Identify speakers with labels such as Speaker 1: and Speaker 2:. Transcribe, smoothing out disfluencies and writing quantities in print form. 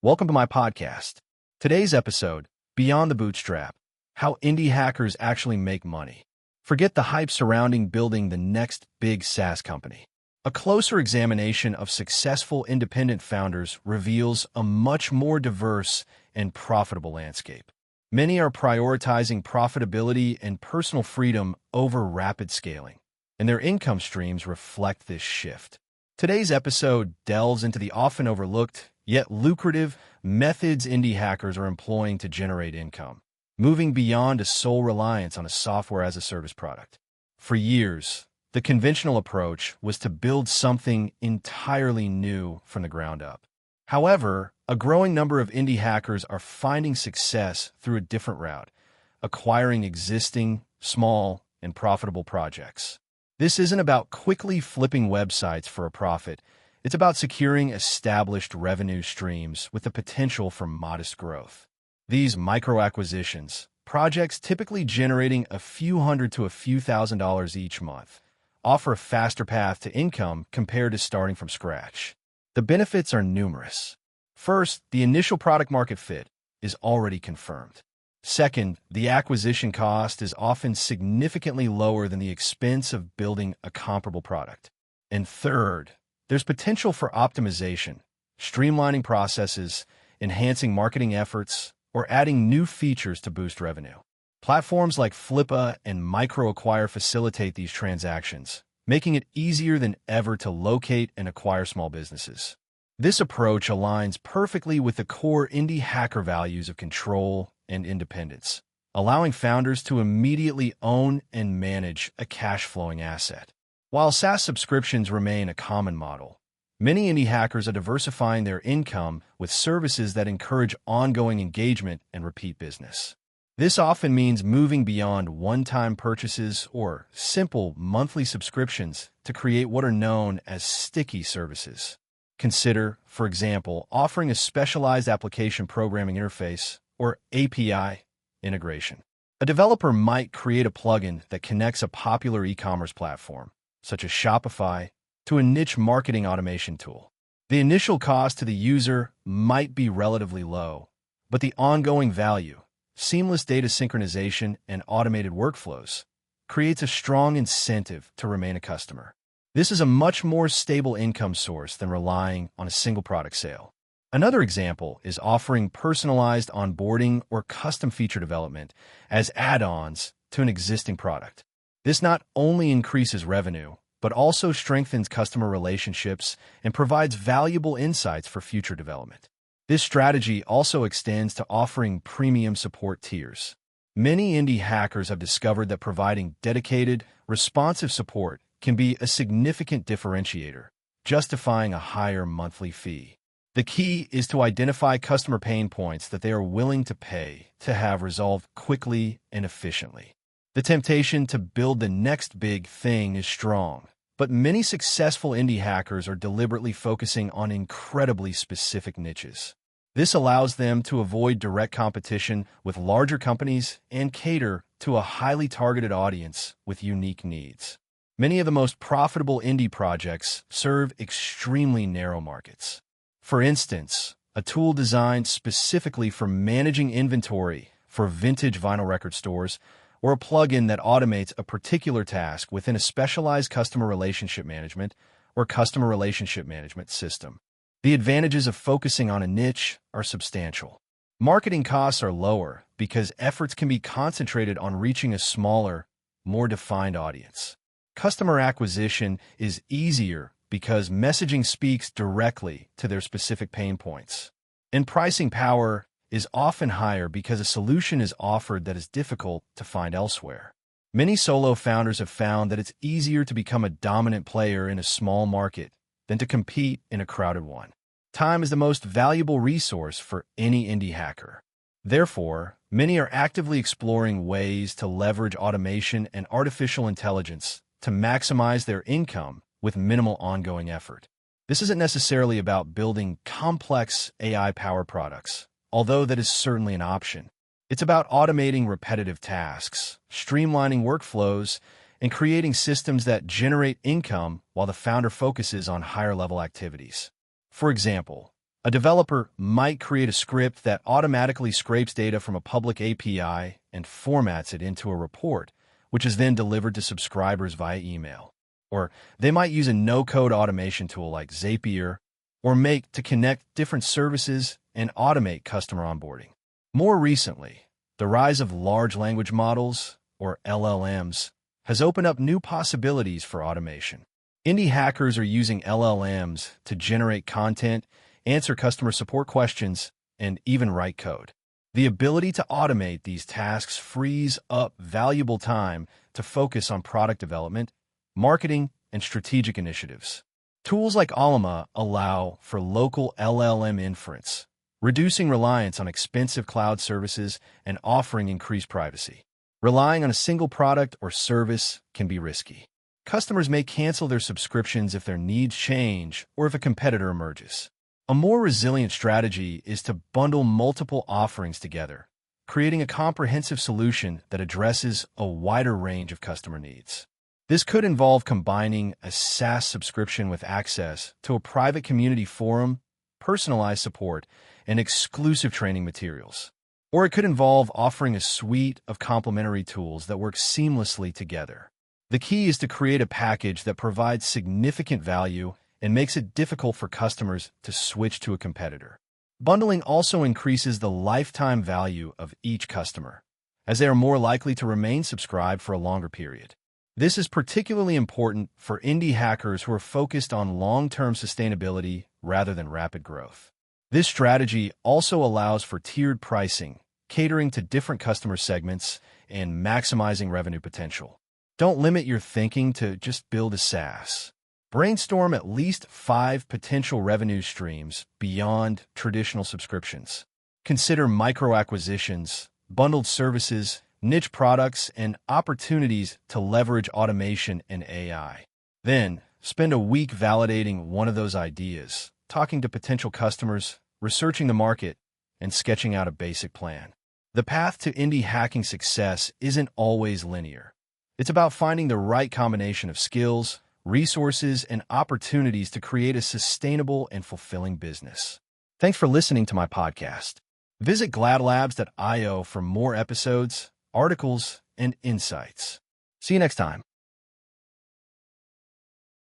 Speaker 1: Welcome to my podcast. Today's episode, Beyond the Bootstrap, How Indie Hackers Actually Make Money. Forget the hype surrounding building the next big SaaS company. A closer examination of successful independent founders reveals a much more diverse and profitable landscape. Many are prioritizing profitability and personal freedom over rapid scaling, and their income streams reflect this shift. Today's episode delves into the often overlooked, yet lucrative, methods indie hackers are employing to generate income, moving beyond a sole reliance on a software-as-a-service product. For years, the conventional approach was to build something entirely new from the ground up. However, a growing number of indie hackers are finding success through a different route, acquiring existing, small, and profitable projects. This isn't about quickly flipping websites for a profit. It's about securing established revenue streams with the potential for modest growth. These micro-acquisitions, projects typically generating a few hundred to a few $1,000s each month, offer a faster path to income compared to starting from scratch. The benefits are numerous. First, the initial product-market fit is already confirmed. Second, the acquisition cost is often significantly lower than the expense of building a comparable product. And third, there's potential for optimization, streamlining processes, enhancing marketing efforts, or adding new features to boost revenue. Platforms like Flippa and MicroAcquire facilitate these transactions, making it easier than ever to locate and acquire small businesses. This approach aligns perfectly with the core indie hacker values of control and independence, allowing founders to immediately own and manage a cash-flowing asset. While SaaS subscriptions remain a common model, many indie hackers are diversifying their income with services that encourage ongoing engagement and repeat business. This often means moving beyond one-time purchases or simple monthly subscriptions to create what are known as sticky services. Consider, for example, offering a specialized application programming interface or API integration. A developer might create a plugin that connects a popular e-commerce platform, such as Shopify, to a niche marketing automation tool. The initial cost to the user might be relatively low, but the ongoing value, seamless data synchronization, and automated workflows creates a strong incentive to remain a customer. This is a much more stable income source than relying on a single product sale. Another example is offering personalized onboarding or custom feature development as add-ons to an existing product. This not only increases revenue, but also strengthens customer relationships and provides valuable insights for future development. This strategy also extends to offering premium support tiers. Many indie hackers have discovered that providing dedicated, responsive support can be a significant differentiator, justifying a higher monthly fee. The key is to identify customer pain points that they are willing to pay to have resolved quickly and efficiently. The temptation to build the next big thing is strong, but many successful indie hackers are deliberately focusing on incredibly specific niches. This allows them to avoid direct competition with larger companies and cater to a highly targeted audience with unique needs. Many of the most profitable indie projects serve extremely narrow markets. For instance, a tool designed specifically for managing inventory for vintage vinyl record stores, or a plugin that automates a particular task within a specialized customer relationship management or customer relationship management system. The advantages of focusing on a niche are substantial. Marketing costs are lower because efforts can be concentrated on reaching a smaller, more defined audience. Customer acquisition is easier because messaging speaks directly to their specific pain points. And pricing power is often higher because a solution is offered that is difficult to find elsewhere. Many solo founders have found that it's easier to become a dominant player in a small market than to compete in a crowded one. Time is the most valuable resource for any indie hacker. Therefore, many are actively exploring ways to leverage automation and artificial intelligence to maximize their income with minimal ongoing effort. This isn't necessarily about building complex AI-powered products, although that is certainly an option. It's about automating repetitive tasks, streamlining workflows, and creating systems that generate income while the founder focuses on higher-level activities. For example, A developer might create a script that automatically scrapes data from a public API and formats it into a report, which is then delivered to subscribers via email. Or they might use a no-code automation tool like Zapier or Make to connect different services and automate customer onboarding. More recently, the rise of large language models, or LLMs, has opened up new possibilities for automation. Indie hackers are using LLMs to generate content, answer customer support questions, and even write code. The ability to automate these tasks frees up valuable time to focus on product development, marketing, and strategic initiatives. Tools like Alma allow for local LLM inference, reducing reliance on expensive cloud services and offering increased privacy. Relying on a single product or service can be risky. Customers may cancel their subscriptions if their needs change or if a competitor emerges. A more resilient strategy is to bundle multiple offerings together, creating a comprehensive solution that addresses a wider range of customer needs. This could involve combining a SaaS subscription with access to a private community forum, personalized support, and exclusive training materials. Or it could involve offering a suite of complementary tools that work seamlessly together. The key is to create a package that provides significant value and makes it difficult for customers to switch to a competitor. Bundling also increases the lifetime value of each customer, as they are more likely to remain subscribed for a longer period. This is particularly important for indie hackers who are focused on long-term sustainability rather than rapid growth. This strategy also allows for tiered pricing, catering to different customer segments and maximizing revenue potential. Don't limit your thinking to just build a SaaS. Brainstorm at least 5 potential revenue streams beyond traditional subscriptions. Consider micro-acquisitions, bundled services, niche products, and opportunities to leverage automation and AI. Then, spend a week validating one of those ideas, talking to potential customers, researching the market, and sketching out a basic plan. The path to indie hacking success isn't always linear. It's about finding the right combination of skills, resources, and opportunities to create a sustainable and fulfilling business. Thanks for listening to my podcast. Visit gladlabs.io for more episodes, articles, and insights. See you next time.